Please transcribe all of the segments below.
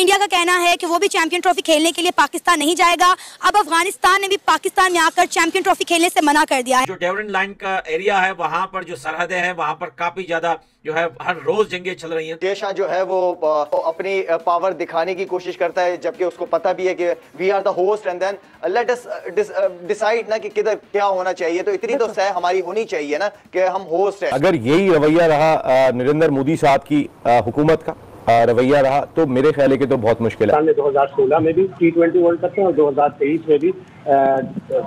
India का कहना है कि वो भी चैंपियन ट्रॉफी खेलने के लिए पाकिस्तान नहीं जाएगा। अब अफगानिस्तान ने भी पाकिस्तान में आकर चैंपियन ट्रॉफी खेलने से मना कर दिया है। जो डेवरन लाइन का एरिया है वहां पर जो सरहदें हैं वहां पर काफी ज्यादा जो है हर रोज जंगें चल रही हैं। देश जो है वो अपनी पावर दिखाने की कोशिश करता है, जबकि उसको पता भी है कि we are the host and then let us decide ना कि किधर क्या होना चाहिए। तो इतनी तो सह हमारी होनी चाहिए ना कि हम होस्ट हैं। अगर यही रवैया रहा नरेंद्र मोदी साहब की हुकूमत का रवैया रहा तो मेरे ख्याल है कि तो बहुत मुश्किल है। 2016 में भी T20 वर्ल्ड कप में और 2023 में भी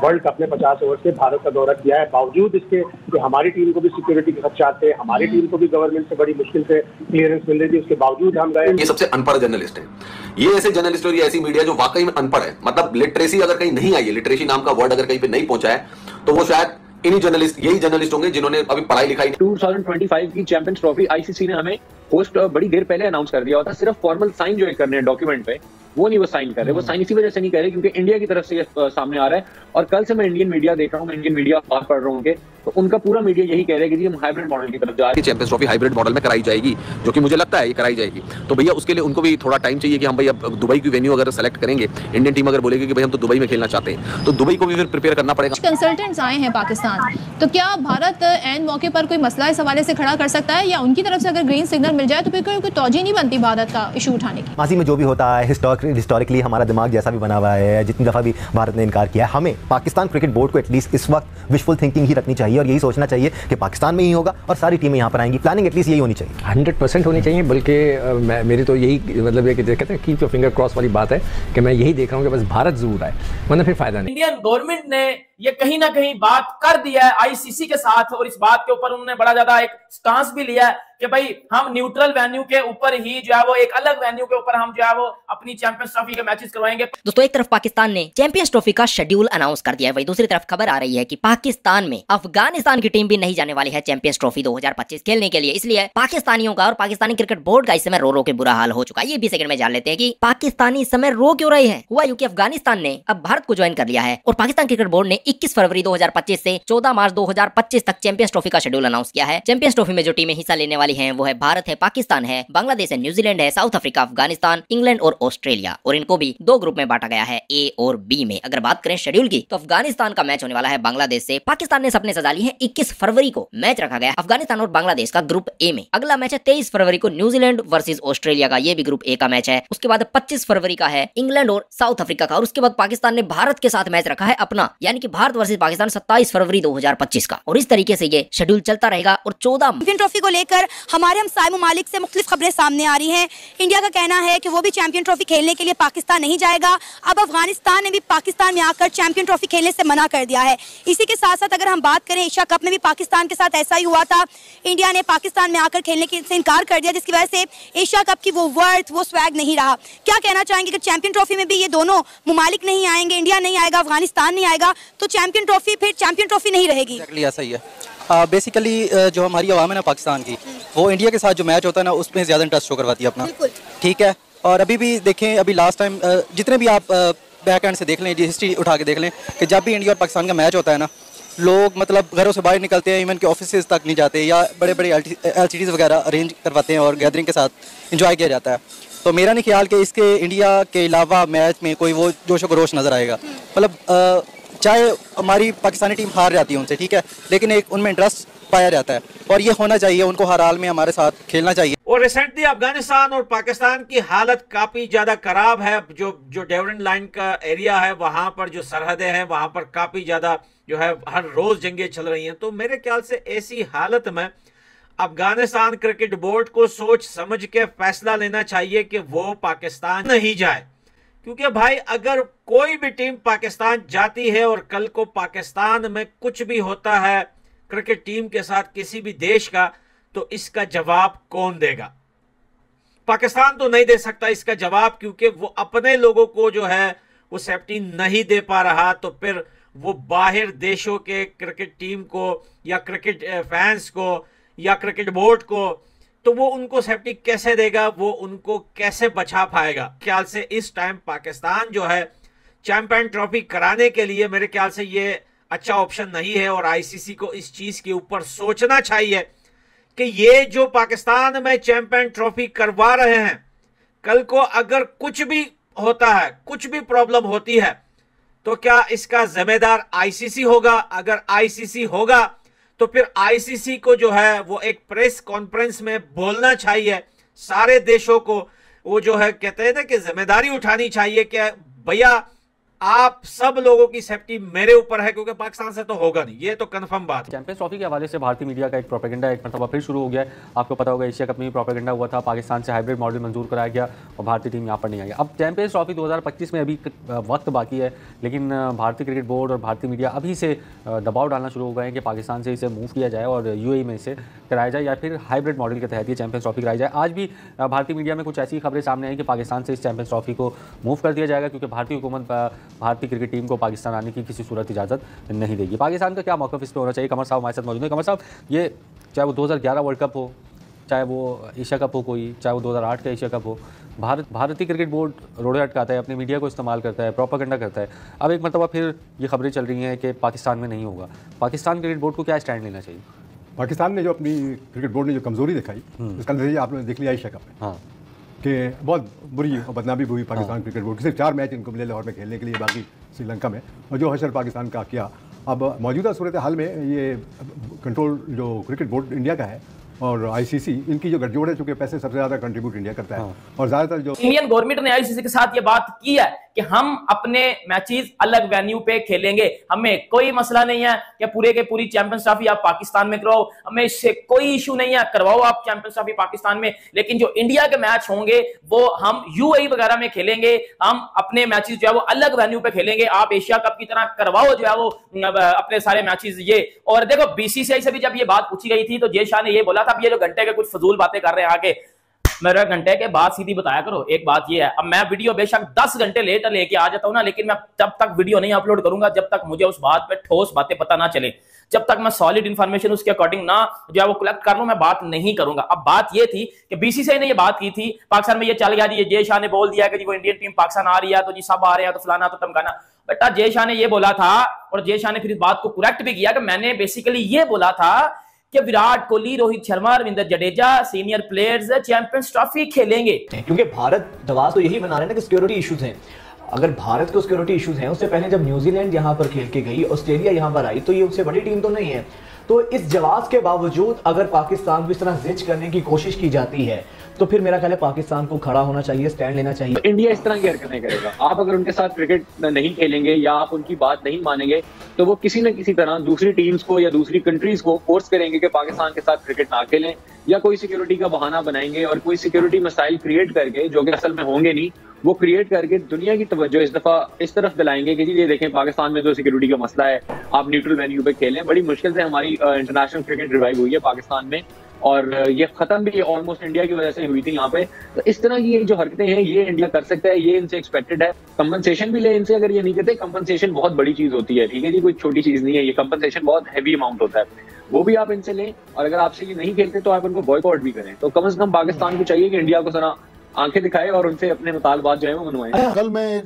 वर्ल्ड कप में 50 ओवर से भारत का दौरा किया है। बावजूद इसके कि हमारी टीम को भी सिक्योरिटी के खदशात थे, हमारी टीम को भी गवर्नमेंट से बड़ी मुश्किल से क्लियरेंस मिल रही थी, उसके बावजूद हम गए। ये सबसे अनपढ़ जर्नलिस्ट है, ये ऐसे जर्नलिस्ट और ये ऐसी मीडिया जो वाकई में अनपढ़ है। मतलब लिटरेसी अगर कहीं नहीं आई है, लिटरेसी नाम का वर्ड अगर कहीं पे नहीं पहुंचा है तो वो शायद इन्हीं जर्नलिस्ट यही जर्नलिस्ट होंगे जिन्होंने अभी पढ़ाई लिखाई। 2025 की चैंपियंस ट्रॉफी आईसीसी ने हमें होस्ट बड़ी देर पहले अनाउंस कर दिया होता। सिर्फ फॉर्मल साइन जो करने हैं डॉक्यूमेंट पे, वो नहीं वो साइन कर रहे। वो साइन इसी वजह से नहीं कर रहे क्योंकि इंडिया की तरफ से ये सामने आ रहा है। और कल से मैं इंडियन मीडिया देख रहा हूँ, मैं इंडियन मीडिया बात पढ़ रहा हूँ तो उनका पूरा मीडिया यही कह रहे हैं कि हम हाइब्रिड मॉडल की तरफ जा रहे हैं। चैंपियंस ट्रॉफी हाइब्रिड मॉडल में कराई जाएगी, जो कि मुझे लगता है ये कराई जाएगी। तो भैया उसके लिए उनको भी थोड़ा टाइम चाहिए कि हम भाई अब दुबई की वेन्यू अगर सेलेक्ट करेंगे, इंडियन टीम अगर बोलेगी कि भाई हम तो दुबई में खेलना चाहते हैं, तो दुबई को भी फिर प्रिपेयर करना पड़ेगा। कंसल्टेंट्स आए हैं पाकिस्तान, तो क्या भारत एन मौके पर कोई मसला इस हवाले से खड़ा कर सकता है, या उनकी तरफ से अगर ग्रीन सिग्नल मिल जाए तो फिर कोई तौजीह नहीं बनती भारत का इशू उठाने की? माजी में जो भी होता है हिस्टोरिकली हमारा दिमाग जैसा भी बना हुआ है, जितनी दफ़ा भी भारत ने इनकार किया है, हमें पाकिस्तान क्रिकेट बोर्ड को एटलीस्ट इस वक्त विशफुल थिंकिंग ही रखनी चाहिए और यही सोचना चाहिए कि पाकिस्तान में ही होगा और सारी टीमें यहाँ पर आएंगी। प्लानिंग एटलीस्ट यही होनी चाहिए। 100% होनी चाहिए। बल्कि मेरी तो यही मतलब है कि कहते हैं कीप योर फिंगर क्रॉस वाली बात है कि मैं यही देख रहा हूँ कि बस भारत जरूर आए, वरना फिर फायदा नहीं। इंडियन गवर्नमेंट ने ये कहीं ना कहीं बात कर दिया है आईसीसी के साथ, और इस बात के ऊपर उन्होंने बड़ा ज्यादा एक स्टांस भी लिया है कि भाई हम न्यूट्रल वेन्यू के ऊपर ही जो है वो एक अलग वेन्यू के ऊपर हम जो है वो अपनी चैंपियंस ट्रॉफी के मैचेस करवाएंगे। दोस्तों, एक तरफ पाकिस्तान ने चैंपियंस ट्रॉफी का शेड्यूल अनाउंस कर दिया है, वही दूसरी तरफ खबर आ रही है कि पाकिस्तान में अफगानिस्तान की टीम भी नहीं जाने वाली है चैंपियंस ट्रॉफी 2025 खेलने के लिए। इसलिए पाकिस्तानियों का और पाकिस्तानी क्रिकेट बोर्ड का इस समय रो रो के बुरा हाल हो चुका है। ये भी सेकंड में जान लेते हैं कि पाकिस्तानी इस समय रो क्यों रहे हैं। हुआ यूं कि अफगानिस्तान ने अब भारत को ज्वाइन कर लिया है और पाकिस्तान क्रिकेट बोर्ड ने 21 फरवरी 2025 से 14 मार्च 2025 तक चैंपियंस ट्रॉफी का शेड्यूल अनाउंस किया है। चैंपियंस ट्रॉफी में जो टीमें हिस्सा लेने वाली हैं वो है भारत है, पाकिस्तान है, बांग्लादेश है, न्यूजीलैंड है, साउथ अफ्रीका, अफगानिस्तान, इंग्लैंड और ऑस्ट्रेलिया। और इनको भी दो ग्रुप में बांटा गया है, ए और बी में। अगर बात करें शेड्यूल की तो अफगानिस्तान का मैच होने वाला है बांग्लादेश से। पाकिस्तान ने सपने सजा ली है, 21 फरवरी को मैच रखा गया अफगानिस्तान और बांग्लादेश का ग्रुप ए में। अगला मैच है 23 फरवरी को न्यूजीलैंड वर्सेज ऑस्ट्रेलिया का, ये भी ग्रुप ए का मैच है। उसके बाद 25 फरवरी का है इंग्लैंड और साउथ अफ्रीका का। और उसके बाद पाकिस्तान ने भारत के साथ मैच रखा है अपना, यानी कि भारत वर्सेज पाकिस्तान 27 फरवरी 2025 का। और इस तरीके से ये शेड्यूल चलता रहेगा। और 14 चैंपियन ट्रॉफी को लेकर हमारे हमसाए ममालिक से मुख्तलिफ खबरें सामने आ रही हैं। इंडिया का कहना है कि वो भी चैंपियन ट्रॉफी खेलने के लिए पाकिस्तान नहीं जाएगा। अब अफगानिस्तान ने भी पाकिस्तान में आकर चैंपियन ट्रॉफी खेलने से मना कर दिया है। इसी के साथ साथ अगर हम बात करें एशिया कप में भी पाकिस्तान के साथ ऐसा ही हुआ था। इंडिया ने पाकिस्तान में आकर खेलने से इनकार कर दिया, जिसकी वजह से एशिया कप की वो वर्थ वो स्वैग नहीं रहा। क्या कहना चाहेंगे कि चैंपियन ट्रॉफी में भी ये दोनों ममालिक नहीं आएंगे, इंडिया नहीं आएगा, अफगानिस्तान नहीं आएगा, तो चैंपियन ट्रॉफी फिर चैंपियन ट्रॉफी नहीं रहेगी? ऐसा ही है। बेसिकली जो हमारी आवाम है ना पाकिस्तान की, वो इंडिया के साथ जो मैच होता है ना उसमें ज़्यादा इंटरेस्ट शो करवाती है अपना। ठीक है। और अभी भी देखें, अभी लास्ट टाइम जितने भी आप बैक एंड से देख लें, हिस्ट्री उठा के देख लें कि जब भी इंडिया और पाकिस्तान का मैच होता है ना, लोग मतलब घरों से बाहर निकलते हैं, इवन के ऑफिस तक नहीं जाते, या बड़े बड़े LCDs वगैरह अरेंज करवाते हैं और गैदरिंग के साथ इंजॉय किया जाता है। तो मेरा नहीं ख्याल कि इसके इंडिया के अलावा मैच में कोई वो जोश खरोश नज़र आएगा। मतलब चाहे हमारी पाकिस्तानी टीम हार जाती है उनसे, ठीक है, लेकिन एक उनमें इंटरेस्ट पाया जाता है और ये होना चाहिए, उनको हर हाल में हमारे साथ खेलना चाहिए। और रिसेंटली अफगानिस्तान और पाकिस्तान की हालत काफी ज्यादा खराब है। जो डेवरन लाइन का एरिया है वहां पर जो सरहदें हैं वहां पर काफी ज्यादा जो है हर रोज जंगें चल रही हैं। तो मेरे ख्याल से ऐसी हालत में अफगानिस्तान क्रिकेट बोर्ड को सोच समझ के फैसला लेना चाहिए कि वो पाकिस्तान नहीं जाए। क्योंकि भाई अगर कोई भी टीम पाकिस्तान जाती है और कल को पाकिस्तान में कुछ भी होता है क्रिकेट टीम के साथ किसी भी देश का, तो इसका जवाब कौन देगा? पाकिस्तान तो नहीं दे सकता इसका जवाब, क्योंकि वो अपने लोगों को जो है वो सेफ्टी नहीं दे पा रहा। तो फिर वो बाहर देशों के क्रिकेट टीम को या क्रिकेट फैंस को या क्रिकेट बोर्ड को, तो वो उनको सेफ्टी कैसे देगा, वो उनको कैसे बचा पाएगा? ख्याल से इस टाइम पाकिस्तान जो है चैंपियन ट्रॉफी कराने के लिए मेरे ख्याल से ये अच्छा ऑप्शन नहीं है। और आईसीसी को इस चीज के ऊपर सोचना चाहिए कि ये जो पाकिस्तान में चैंपियन ट्रॉफी करवा रहे हैं, कल को अगर कुछ भी होता है, कुछ भी प्रॉब्लम होती है, तो क्या इसका जिम्मेदार आईसीसी होगा? अगर आईसीसी होगा तो फिर आईसीसी को जो है वो एक प्रेस कॉन्फ्रेंस में बोलना चाहिए, सारे देशों को वो जो है कहते हैं ना कि जिम्मेदारी उठानी चाहिए कि भैया आप सब लोगों की सेफ्टी मेरे ऊपर है, क्योंकि पाकिस्तान से तो होगा नहीं, ये तो कंफर्म बात है। चैंपियंस ट्रॉफी के हवाले से भारतीय मीडिया का एक प्रोपेगेंडा एक मरतबा फिर शुरू हो गया है। आपको पता होगा एशिया कप में भी प्रोपेगेंडा हुआ था, पाकिस्तान से हाइब्रिड मॉडल मंजूर कराया गया और भारतीय टीम यहाँ पर नहीं आई। अब चैंपियंस ट्रॉफी 2025 में अभी वक्त बाकी है, लेकिन भारतीय क्रिकेट बोर्ड और भारतीय मीडिया अभी से दबाव डालना शुरू हो गए हैं कि पाकिस्तान से इसे मूव किया जाए और यूएई में इसे कराया जाए या फिर हाइब्रिड मॉडल के तहत ये चैंपियंस ट्रॉफी कराई जाए। आज भी भारतीय मीडिया में कुछ ऐसी खबरें सामने आई कि पाकिस्तान से इस चैंपियंस ट्रॉफी को मूव कर दिया जाएगा, क्योंकि भारतीय हुकूमत भारतीय क्रिकेट टीम को पाकिस्तान आने की किसी सूरत इजाज़त नहीं देगी। पाकिस्तान का क्या मौक़िफ़ इस पर होना चाहिए? कमर साहब हमारे साथ मौजूद हैं। कमर साहब, ये चाहे वो 2011 वर्ल्ड कप हो, चाहे वो एशिया कप हो कोई, चाहे वो 2008 का एशिया कप हो, भारतीय क्रिकेट बोर्ड रोड़े अटकाता है, अपनी मीडिया को इस्तेमाल करता है, प्रोपेगेंडा करता है। अब एक मरतबा फिर ये खबरें चल रही हैं कि पाकिस्तान में नहीं होगा। पाकिस्तान क्रिकेट बोर्ड को क्या स्टैंड लेना चाहिए? पाकिस्तान ने जो अपनी क्रिकेट बोर्ड ने जो कमज़ोरी दिखाई, इसका नतीजा आपने देख लिया एशिया कप में। हाँ, कि बहुत बुरी और बदनामी हुई पाकिस्तान क्रिकेट बोर्ड की। सिर्फ 4 मैच इनको मिले लाहौर में खेलने के लिए, बाकी श्रीलंका में, और जो हशर पाकिस्तान का किया। अब मौजूदा सूरत हाल में ये कंट्रोल जो क्रिकेट बोर्ड इंडिया का है और आईसीसी, इनकी जो गठजोड़ है, चूंकि पैसे सबसे ज़्यादा कंट्रीब्यूट इंडिया करता है और ज़्यादातर जो इंडियन गवर्नमेंट ने आईसीसी के साथ ये बात की है कि हम अपने मैचेस अलग वेन्यू पे खेलेंगे, हमें कोई मसला नहीं है कि पूरे के पूरी चैंपियंस ट्रॉफी आप पाकिस्तान में कराओ, हमें इससे कोई इशू नहीं है, करवाओ आप चैंपियंस ट्रॉफी पाकिस्तान में, लेकिन जो इंडिया के मैच होंगे वो हम यूएई वगैरह में खेलेंगे, हम अपने मैचेस जो है वो अलग वेन्यू पे खेलेंगे, आप एशिया कप की तरह करवाओ जो है वो अपने सारे मैचेस ये। और देखो बीसीसीआई से भी जब ये बात पूछी गई थी तो जय शाह ने ये बोला था, ये जो घंटे के कुछ फजूल बातें कर रहे हैं आगे, मेरे घंटे के बाद सीधी बताया करो। एक बात ये है, अब मैं वीडियो बेशक 10 घंटे लेट लेके आ जाता हूं ना, लेकिन मैं तब तक वीडियो नहीं अपलोड करूंगा जब तक मुझे उस बात पे ठोस बातें पता ना चले, जब तक मैं सॉलिड इंफॉर्मेशन उसके अकॉर्डिंग ना जो है वो कलेक्ट कर लूं, मैं बात नहीं करूंगा। अब बात ये थी कि बीसीसीआई ने ये बात की थी, पाकिस्तान में ये चल गया जी, जय शाह ने बोल दिया कि जी वो इंडियन टीम पाकिस्तान आ रही है तो जी सब आ रहे हैं तो फलाना तो टमकाना। बेटा जय शाह ने ये बोला था और जय शाह ने फिर इस बात को करेक्ट भी किया कि मैंने बेसिकली ये बोला था कि Virat Kohli, Rohit Sharma, Ravindra Jadeja, senior players champions trophy खेलेंगे। क्योंकि भारत दवा तो यही बना रहे हैं ना कि सिक्योरिटी इश्यूज हैं। अगर भारत को सिक्योरिटी इश्यूज हैं, उससे पहले जब न्यूजीलैंड यहाँ पर खेल के गई, ऑस्ट्रेलिया यहाँ पर आई, तो ये उससे बड़ी टीम तो नहीं है। तो इस जवाब के बावजूद अगर पाकिस्तान को इस तरह जिच करने की कोशिश की जाती है तो फिर मेरा ख्याल है पाकिस्तान को खड़ा होना चाहिए, स्टैंड लेना चाहिए। इंडिया इस तरह की हरकतें करेगा, आप अगर उनके साथ क्रिकेट नहीं खेलेंगे या आप उनकी बात नहीं मानेंगे तो वो किसी न किसी तरह दूसरी टीम्स को या दूसरी कंट्रीज को फोर्स करेंगे कि पाकिस्तान के साथ क्रिकेट ना खेलें, या कोई सिक्योरिटी का बहाना बनाएंगे और कोई सिक्योरिटी मसाइल क्रिएट करके, जो कि असल में होंगे नहीं, वो क्रिएट करके दुनिया की तवज्जो इस दफा इस तरफ दिलाएंगे कि जी ये देखें पाकिस्तान में जो सिक्योरिटी का मसला है, आप न्यूट्रल वेन्यू पे खेलें। बड़ी मुश्किल से हमारी इंटरनेशनल क्रिकेट रिवाइव हुई है पाकिस्तान में और ये खत्म भी ऑलमोस्ट इंडिया की वजह से हुई थी यहाँ पे। तो इस तरह की जो हरकतें हैं ये इंडिया कर सकता है, ये इनसे एक्सपेक्टेड है। कंपनसेशन भी ले इनसे, अगर ये नहीं कहते, कंपनसेशन बहुत बड़ी चीज होती है, ठीक है जी, कोई छोटी चीज नहीं है, ये कंपनसेशन बहुत हैवी अमाउंट होता है, वो भी आप इनसे लें। और अगर आपसे ये नहीं खेलते तो आप उनको बॉयकॉट भी करें। तो कम से कम पाकिस्तान को चाहिए कि इंडिया को जरा आंखें दिखाए और उनसे अपने मुतालबात जो है वो मनवाएं। कल मैं एक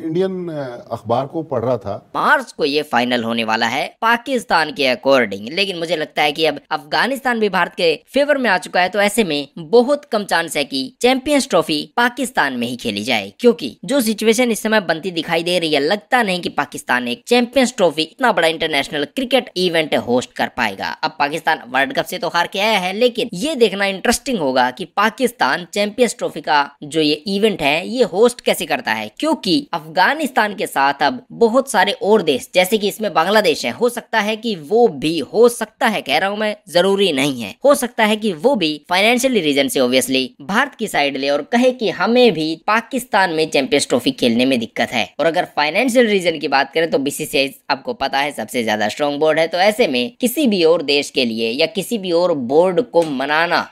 इंडियन अखबार को पढ़ रहा था, मार्च को ये फाइनल होने वाला है पाकिस्तान के अकॉर्डिंग, लेकिन मुझे लगता है कि अब अफगानिस्तान भी भारत के फेवर में आ चुका है, तो ऐसे में बहुत कम चांस है कि चैंपियंस ट्रॉफी पाकिस्तान में ही खेली जाए, क्योंकि जो सिचुएशन इस समय बनती दिखाई दे रही है, लगता नहीं कि पाकिस्तान एक चैंपियंस ट्रॉफी इतना बड़ा इंटरनेशनल क्रिकेट इवेंट होस्ट कर पाएगा। अब पाकिस्तान वर्ल्ड कप से तो हार के आया है, लेकिन ये देखना इंटरेस्टिंग होगा कि पाकिस्तान चैंपियंस ट्रॉफी का जो ये इवेंट है ये होस्ट कैसे करता है, क्योंकि अफगानिस्तान के साथ अब बहुत सारे और देश, जैसे कि इसमें बांग्लादेश है, हो सकता है कि वो भी, हो सकता है कह रहा हूं मैं, जरूरी नहीं है, हो सकता है कि वो भी फाइनेंशियली रीजन से ऑब्वियसली भारत की साइड ले और कहे कि हमें भी पाकिस्तान में चैंपियंस ट्रॉफी खेलने में दिक्कत है। और अगर फाइनेंशियल रीजन की बात करें तो बीसीसीआई आपको पता है सबसे ज्यादा स्ट्रॉन्ग बोर्ड है, तो ऐसे में किसी भी और देश के लिए या किसी भी और बोर्ड को मनाना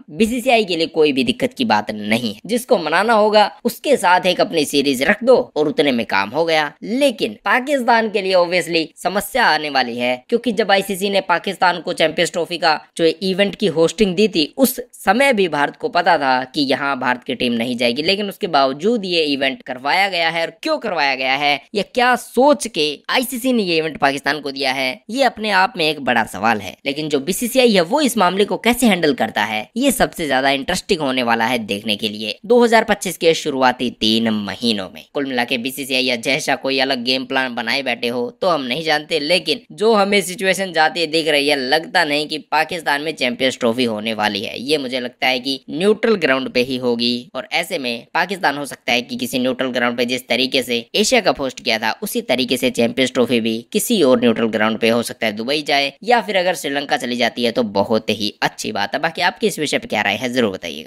बीसीसीआई के लिए कोई भी दिक्कत की बात नहीं है। जिसको मनाना होगा उसके साथ एक अपनी सीरीज रख दो और उतने में काम हो गया। लेकिन पाकिस्तान के लिए ऑब्वियसली समस्या आने वाली है, क्योंकि जब आईसीसी ने पाकिस्तान को चैंपियंस ट्रॉफी का जो इवेंट की होस्टिंग दी थी, उस समय भी भारत को पता था कि यहाँ भारत की टीम नहीं जाएगी, लेकिन उसके बावजूद ये इवेंट करवाया गया है। और क्यों करवाया गया है या क्या सोच के आईसीसी ने ये इवेंट पाकिस्तान को दिया है, ये अपने आप में एक बड़ा सवाल है। लेकिन जो बीसीसीआई है वो इस मामले को कैसे हैंडल करता है, ये सबसे ज्यादा इंटरेस्टिंग होने वाला है देखने के लिए 2025 के शुरुआती 3 महीनों में। कुल मिला के बीसीसीआई या जैसा कोई अलग गेम प्लान बनाए बैठे हो तो हम नहीं जानते, लेकिन जो हमें सिचुएशन जाती दिख रही है, लगता नहीं कि पाकिस्तान में चैंपियंस ट्रॉफी होने वाली है। ये मुझे लगता है कि न्यूट्रल ग्राउंड पे ही होगी, और ऐसे में पाकिस्तान हो सकता है कि किसी न्यूट्रल ग्राउंड पे जिस तरीके से एशिया कप होस्ट किया था उसी तरीके से चैंपियंस ट्रॉफी भी किसी और न्यूट्रल ग्राउंड पे हो सकता है दुबई जाए, या फिर अगर श्रीलंका चली जाती है तो बहुत ही अच्छी बात है। बाकी आपकी इस विषय पे क्या राय है जरूर बताइएगा।